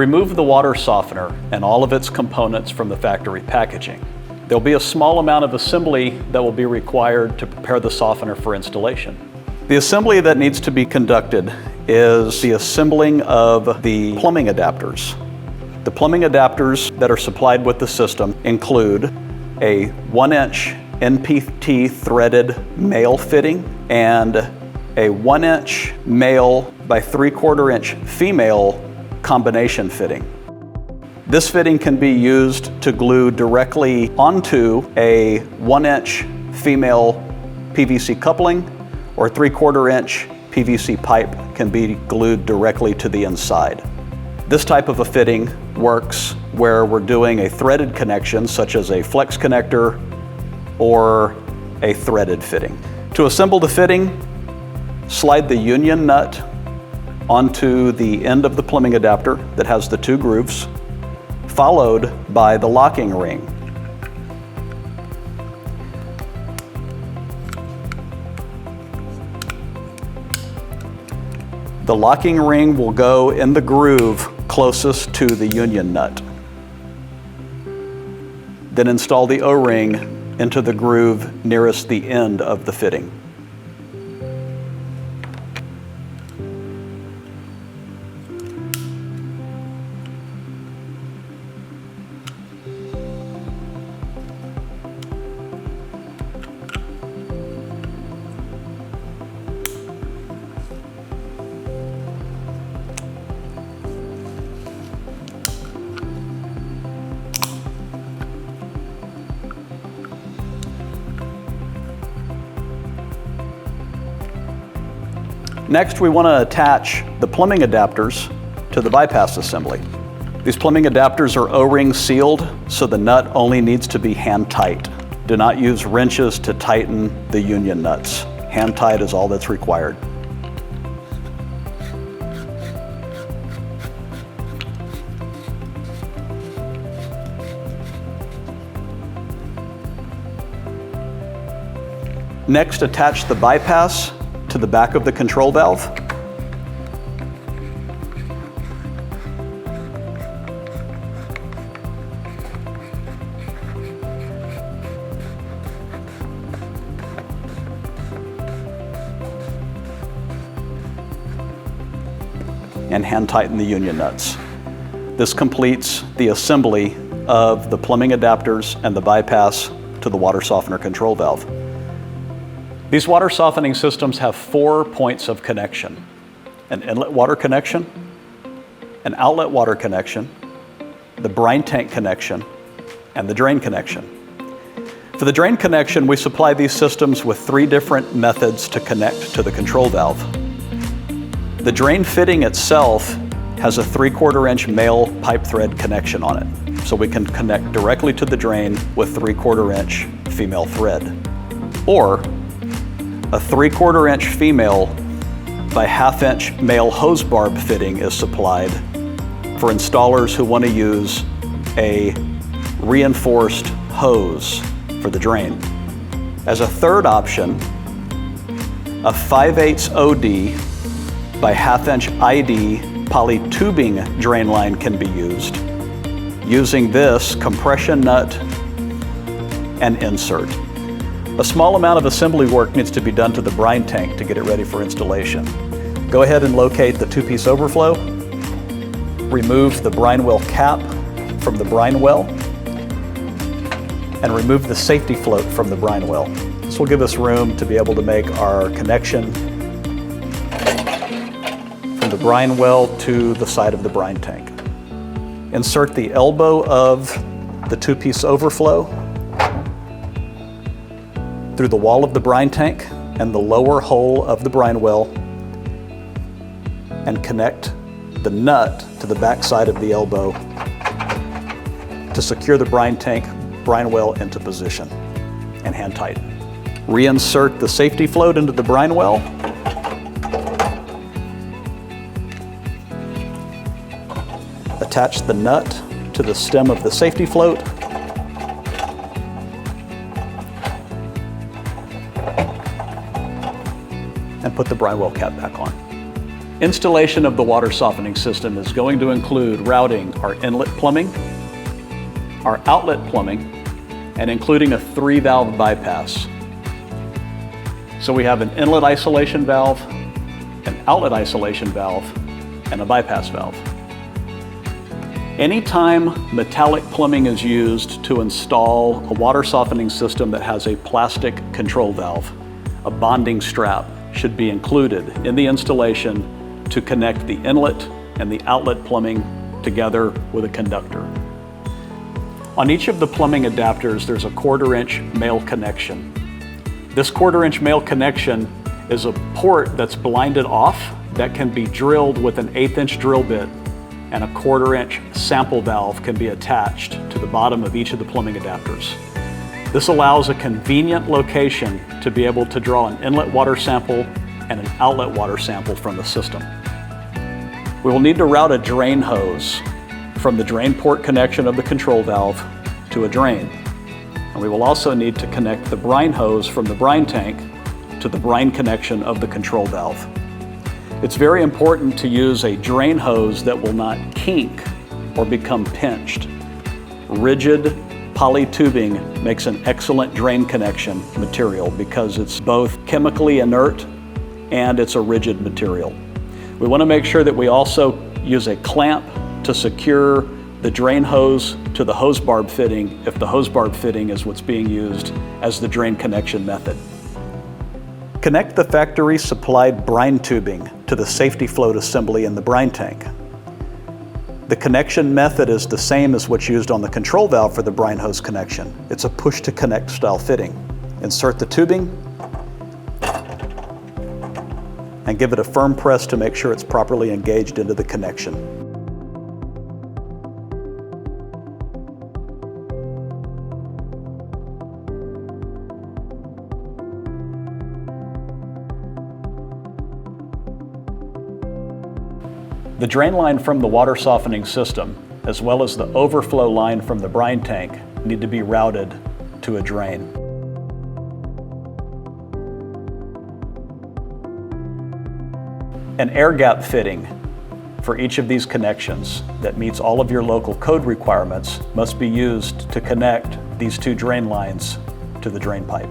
Remove the water softener and all of its components from the factory packaging. There'll be a small amount of assembly that will be required to prepare the softener for installation. The assembly that needs to be conducted is the assembling of the plumbing adapters. The plumbing adapters that are supplied with the system include a 1-inch NPT threaded male fitting and a 1-inch male by 3/4 inch female combination fitting. This fitting can be used to glue directly onto a 1-inch female PVC coupling, or 3/4 inch PVC pipe can be glued directly to the inside. This type of a fitting works where we're doing a threaded connection, such as a flex connector or a threaded fitting. To assemble the fitting, slide the union nut onto the end of the plumbing adapter that has the 2 grooves, followed by the locking ring. The locking ring will go in the groove closest to the union nut. Then install the O-ring into the groove nearest the end of the fitting. Next, we want to attach the plumbing adapters to the bypass assembly. These plumbing adapters are O-ring sealed, so the nut only needs to be hand tight. Do not use wrenches to tighten the union nuts. Hand tight is all that's required. Next, attach the bypass to the back of the control valve. And hand tighten the union nuts. This completes the assembly of the plumbing adapters and the bypass to the water softener control valve. These water softening systems have 4 points of connection: an inlet water connection, an outlet water connection, the brine tank connection, and the drain connection. For the drain connection, we supply these systems with 3 different methods to connect to the control valve. The drain fitting itself has a 3/4 inch male pipe thread connection on it, so we can connect directly to the drain with 3/4 inch female thread. Or a 3/4 inch female by 1/2 inch male hose barb fitting is supplied for installers who want to use a reinforced hose for the drain. As a third option, a 5/8 OD by 1/2 inch ID poly tubing drain line can be used using this compression nut and insert. A small amount of assembly work needs to be done to the brine tank to get it ready for installation. Go ahead and locate the 2-piece overflow. Remove the brine well cap from the brine well, and remove the safety float from the brine well. This will give us room to be able to make our connection from the brine well to the side of the brine tank. Insert the elbow of the 2-piece overflow through the wall of the brine tank and the lower hole of the brine well, and connect the nut to the back side of the elbow to secure the brine tank brine well into position and hand tighten. Reinsert the safety float into the brine well. Attach the nut to the stem of the safety float. And put the brine well cap back on. Installation of the water softening system is going to include routing our inlet plumbing, our outlet plumbing, and including a 3-valve bypass. So we have an inlet isolation valve, an outlet isolation valve, and a bypass valve. Anytime metallic plumbing is used to install a water softening system that has a plastic control valve, a bonding strap should be included in the installation to connect the inlet and the outlet plumbing together with a conductor. On each of the plumbing adapters, there's a 1/4-inch male connection. This 1/4-inch male connection is a port that's blinded off that can be drilled with an 1/8-inch drill bit, and a 1/4-inch sample valve can be attached to the bottom of each of the plumbing adapters. This allows a convenient location to be able to draw an inlet water sample and an outlet water sample from the system. We will need to route a drain hose from the drain port connection of the control valve to a drain. And we will also need to connect the brine hose from the brine tank to the brine connection of the control valve. It's very important to use a drain hose that will not kink or become pinched. Rigid poly tubing makes an excellent drain connection material because it's both chemically inert and it's a rigid material. We want to make sure that we also use a clamp to secure the drain hose to the hose barb fitting if the hose barb fitting is what's being used as the drain connection method. Connect the factory supplied brine tubing to the safety float assembly in the brine tank. The connection method is the same as what's used on the control valve for the brine hose connection. It's a push to connect style fitting. Insert the tubing and give it a firm press to make sure it's properly engaged into the connection. The drain line from the water softening system, as well as the overflow line from the brine tank, need to be routed to a drain. An air gap fitting for each of these connections that meets all of your local code requirements must be used to connect these two drain lines to the drain pipe.